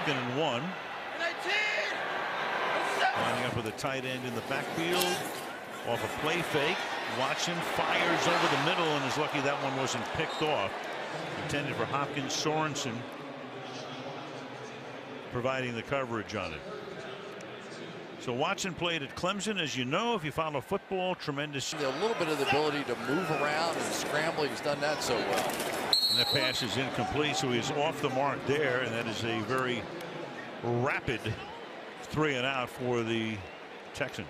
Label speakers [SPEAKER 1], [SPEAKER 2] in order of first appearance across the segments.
[SPEAKER 1] 2nd and 1. Lining up with a tight end in the backfield. Off a play fake. Watson fires over the middle and is lucky that one wasn't picked off. Intended for Hopkins. Sorensen providing the coverage on it. So Watson played at Clemson, as you know, if you follow football, tremendous.
[SPEAKER 2] A little bit of the ability to move around and scramble. He's done that so well.
[SPEAKER 1] And that pass is incomplete, so he's off the mark there, and that is a very rapid 3 and out for the Texans.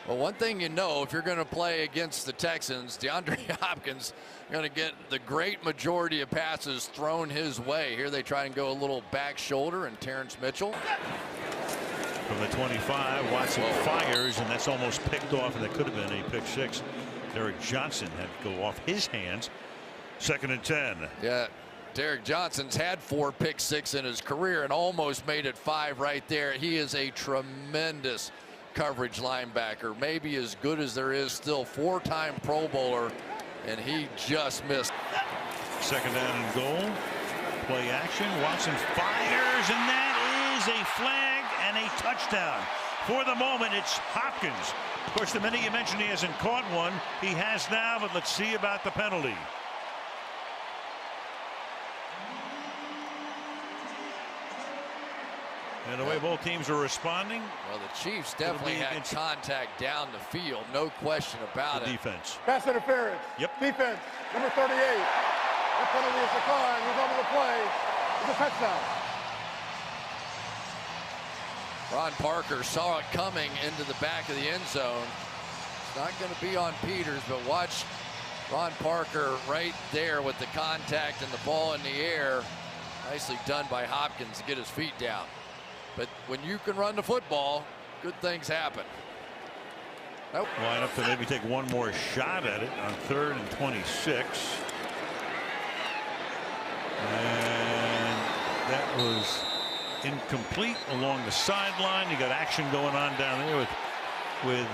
[SPEAKER 2] Well, one thing you know, if you're going to play against the Texans, DeAndre Hopkins going to get the great majority of passes thrown his way. Here they try and go a little back shoulder, and Terrance Mitchell.
[SPEAKER 1] From the 25, Watson fires, and that's almost picked off, and that could have been a pick 6. Derek Johnson had to go off his hands. 2nd and 10.
[SPEAKER 2] Yeah, Derek Johnson's had 4 pick 6 in his career and almost made it 5 right there. He is a tremendous coverage linebacker, maybe as good as there is still. 4-time Pro Bowler, and he just missed.
[SPEAKER 1] 2nd down and goal. Play action. Watson fires, and that is a flag and a touchdown. For the moment, it's Hopkins. Of course, the minute you mentioned he hasn't caught one, he has now, but let's see about the penalty. And the way both teams are responding.
[SPEAKER 2] Well, the Chiefs definitely had contact down the field, no question about it.
[SPEAKER 1] Defense.
[SPEAKER 3] Pass interference.
[SPEAKER 1] Yep.
[SPEAKER 3] Defense, number 38. The penalty is declined. We're on the play. It's a touchdown.
[SPEAKER 2] Ron Parker saw it coming into the back of the end zone. It's not going to be on Peters, but watch Ron Parker right there with the contact and the ball in the air. Nicely done by Hopkins to get his feet down. But when you can run the football, good things happen.
[SPEAKER 1] Nope. Line up to maybe take one more shot at it on 3rd and 26. And that was incomplete along the sideline. You got action going on down there with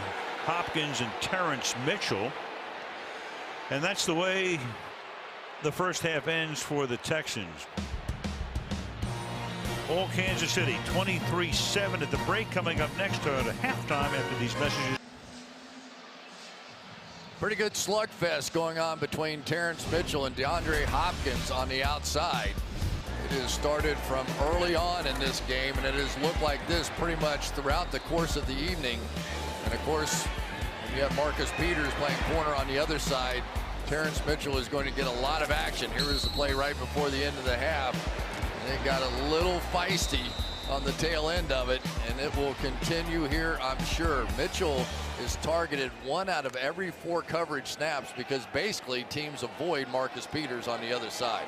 [SPEAKER 1] Hopkins and Terrance Mitchell. And that's the way the first half ends for the Texans. All Kansas City 23-7 at the break. Coming up next to halftime after these messages.
[SPEAKER 2] Pretty good slugfest going on between Terrance Mitchell and DeAndre Hopkins on the outside. It has started from early on in this game, and it has looked like this pretty much throughout the course of the evening. And of course, when you have Marcus Peters playing corner on the other side, Terrance Mitchell is going to get a lot of action. Here is the play right before the end of the half. They got a little feisty on the tail end of it, and it will continue here, I'm sure. Mitchell is targeted 1 out of every 4 coverage snaps because basically teams avoid Marcus Peters on the other side.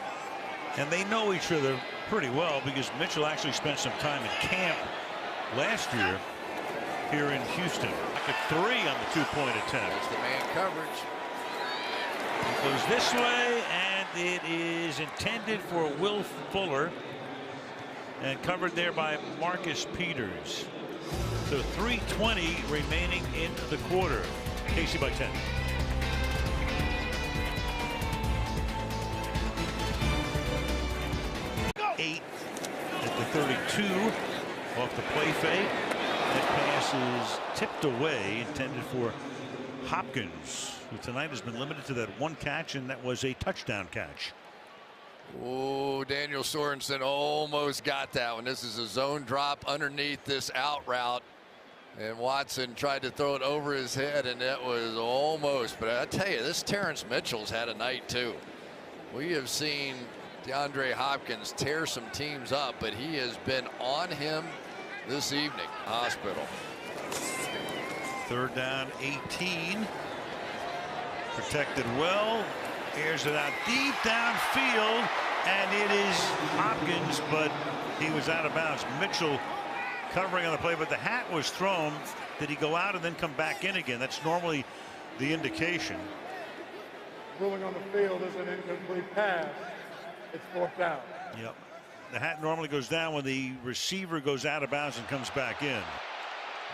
[SPEAKER 1] And they know each other pretty well because Mitchell actually spent some time in camp last year here in Houston. Back at 3 on the 2-point attempt.
[SPEAKER 2] There's the man coverage.
[SPEAKER 1] It goes this way, and it is intended for Will Fuller and covered there by Marcus Peters. So 3:20 remaining in the quarter. Casey by 10. Eight at the 32 off the play fake. That pass is tipped away, intended for Hopkins, who tonight has been limited to that 1 catch, and that was a touchdown catch.
[SPEAKER 2] Oh, Daniel Sorensen almost got that one. This is a zone drop underneath this out route. And Watson tried to throw it over his head, and it was almost. But I tell you, this Terrance Mitchell's had a night, too. We have seen DeAndre Hopkins tear some teams up, but he has been on him this evening. Hospital.
[SPEAKER 1] 3rd down, 18. Protected well. Airs it out deep downfield, and it is Hopkins, but he was out of bounds. Mitchell covering on the play, but the hat was thrown. Did he go out and then come back in again? That's normally the indication.
[SPEAKER 3] Ruling on the field is an incomplete pass. It's 4th down.
[SPEAKER 1] Yep. The hat normally goes down when the receiver goes out of bounds and comes back in.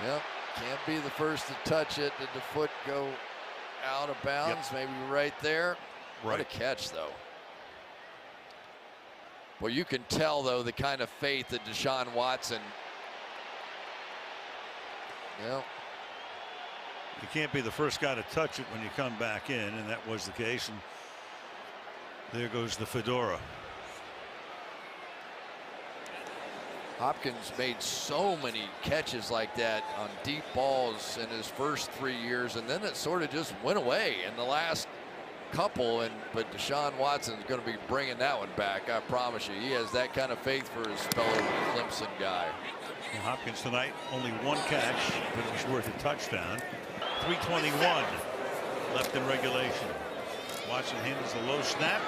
[SPEAKER 2] Yep. Can't be the first to touch it. Did the foot go out of bounds? Yep. Maybe right there.
[SPEAKER 1] Right.
[SPEAKER 2] What a catch, though. Well, you can tell, though, the kind of faith that Deshaun Watson. Well,
[SPEAKER 1] you can't be the first guy to touch it when you come back in, and that was the case. And there goes the fedora.
[SPEAKER 2] Hopkins made so many catches like that on deep balls in his first 3 years, and then it sort of just went away in the last couple. But Deshaun Watson's going to be bringing that one back. I promise you, he has that kind of faith for his fellow Clemson guy.
[SPEAKER 1] And Hopkins tonight, only one catch, but it was worth a touchdown. 3:21 left in regulation. Watson handles the low snap,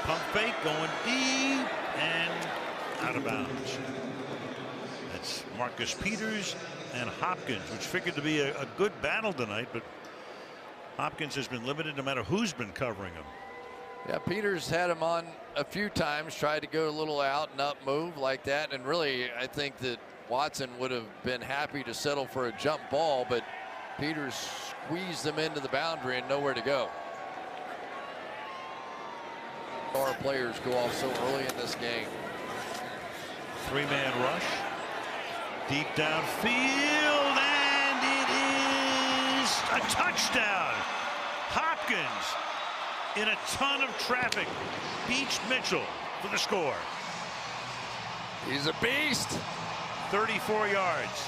[SPEAKER 1] pump fake, going deep and out of bounds. That's Marcus Peters and Hopkins, which figured to be a good battle tonight, but Hopkins has been limited no matter who's been covering him.
[SPEAKER 2] Yeah, Peters had him on a few times, tried to go a little out and up move like that, and really I think that Watson would have been happy to settle for a jump ball, but Peters squeezed them into the boundary and nowhere to go. Our players go off so early in this game.
[SPEAKER 1] Three-man rush. Deep downfield, and it is a touchdown. Hopkins, in a ton of traffic, beats Mitchell for the score.
[SPEAKER 2] He's a beast.
[SPEAKER 1] 34 yards.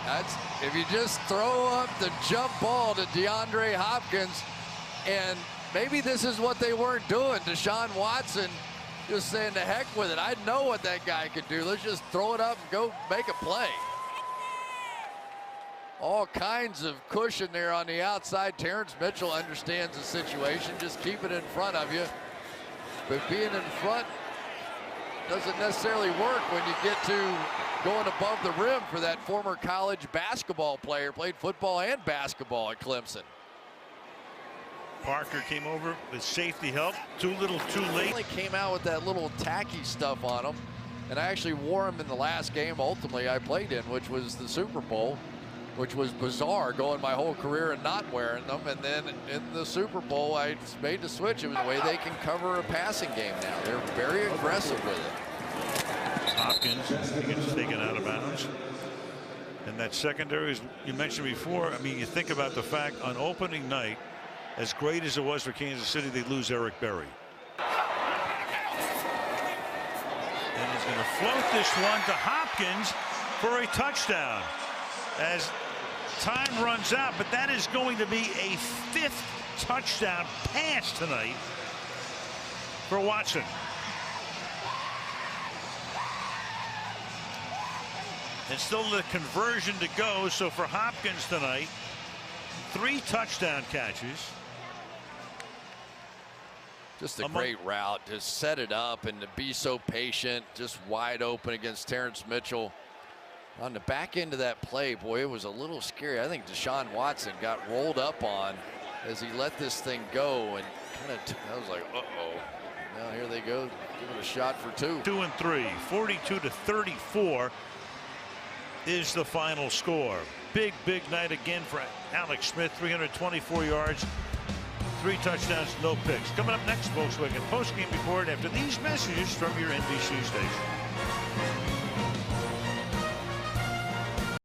[SPEAKER 2] That's if you just throw up the jump ball to DeAndre Hopkins, and maybe this is what they weren't doing. Deshaun Watson just saying to heck with it. I know what that guy could do. Let's just throw it up and go make a play. All kinds of cushion there on the outside. Terrance Mitchell understands the situation. Just keep it in front of you. But being in front doesn't necessarily work when you get to going above the rim for that former college basketball player. Played football and basketball at Clemson.
[SPEAKER 1] Parker came over with safety help. Too little, too late.
[SPEAKER 2] He came out with that little tacky stuff on him, and I actually wore him in the last game ultimately I played in, which was the Super Bowl, which was bizarre going my whole career and not wearing them. And then in the Super Bowl, I made the switch. It was the way they can cover a passing game now. They're very aggressive with it.
[SPEAKER 1] Hopkins gets taken out of bounds. And that secondary, as you mentioned before, I mean, you think about the fact on opening night, as great as it was for Kansas City, they lose Eric Berry. And he's going to float this one to Hopkins for a touchdown as time runs out, but that is going to be a 5th touchdown pass tonight for Watson. And still the conversion to go. So for Hopkins tonight, 3 touchdown catches.
[SPEAKER 2] Just a great route to set it up and to be so patient, just wide open against Terrance Mitchell. On the back end of that play, boy, it was a little scary. I think Deshaun Watson got rolled up on as he let this thing go, and kind of, I was like, uh-oh. Now here they go, give it a shot for 2.
[SPEAKER 1] 2 and 3, 42-34 is the final score. Big night again for Alex Smith. 324 yards, 3 touchdowns, no picks. Coming up next, Volkswagen postgame report after these messages from your NBC station.